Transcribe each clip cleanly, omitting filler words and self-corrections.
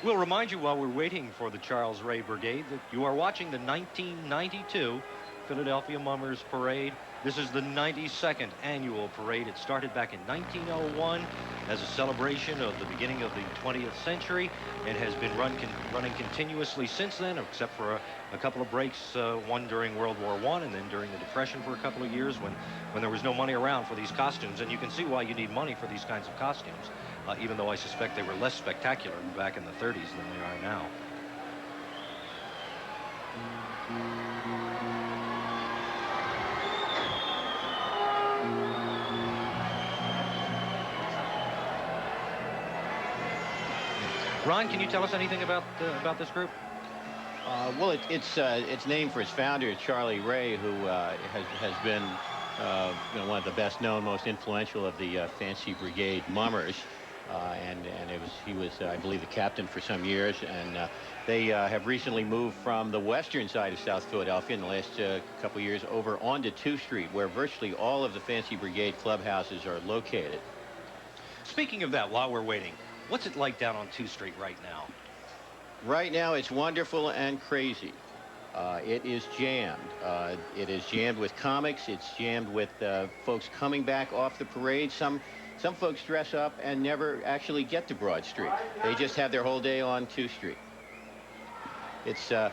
We'll remind you while we're waiting for the Charles Ray Brigade that you are watching the 1992 Philadelphia Mummers Parade. This is the 92nd annual parade. It started back in 1901 as a celebration of the beginning of the 20th century and has been running continuously since then, except for a couple of breaks, one during World War I and then during the Depression for a couple of years when there was no money around for these costumes. And you can see why you need money for these kinds of costumes, even though I suspect they were less spectacular back in the 30s than they are now. Ron, can you tell us anything about this group? Well, it's named for its founder, Charlie Ray, who has been one of the best known, most influential of the Fancy Brigade Mummers. And he was, I believe, the captain for some years. And they have recently moved from the western side of South Philadelphia in the last couple years over onto 2th Street, where virtually all of the Fancy Brigade clubhouses are located. Speaking of that, while we're waiting, what's it like down on 2th Street right now? Right now, it's wonderful and crazy. It is jammed. It is jammed with comics. It's jammed with folks coming back off the parade. Some folks dress up and never actually get to Broad Street. They just have their whole day on 2th Street. It's the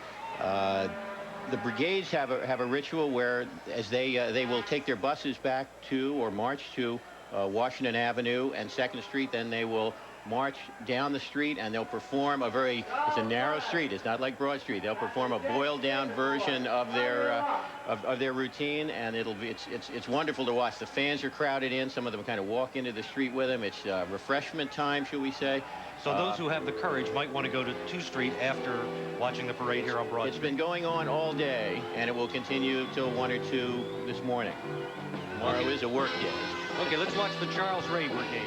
brigades have a ritual where, as they will take their buses back to or march to Washington Avenue and 2nd Street, then they will march down the street and they'll perform it's a narrow street. It's not like Broad Street. They'll perform a boiled down version of their routine, and it's wonderful to watch. The fans are crowded in. Some of them kind of walk into the street with them. It's refreshment time, shall we say. So those who have the courage might want to go to 2th Street after watching the parade here on Broad Street. It's been going on all day, and it will continue till 1 or 2 this morning. Tomorrow is a work day. Okay, let's watch the Charles Ray Brigade.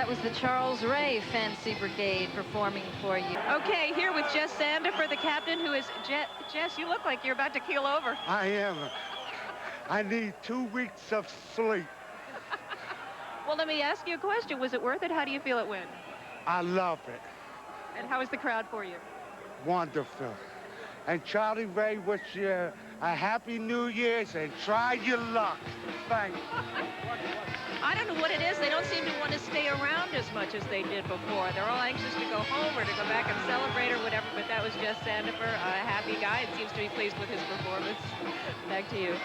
That was the Charles Ray Fancy Brigade performing for you. Okay, here with Jess Sandifer, the captain, who is... Jess, you look like you're about to keel over. I am. I need 2 weeks of sleep. Well, let me ask you a question. Was it worth it? How do you feel it went? I love it. And how is the crowd for you? Wonderful. And Charlie Ray, wish you a happy New Year's and try your luck. Thank you. I don't know what it is. They don't seem to want to stay around as much as they did before. They're all anxious to go home or to go back and celebrate or whatever, but that was Jess Sandifer, a happy guy and seems to be pleased with his performance. Back to you.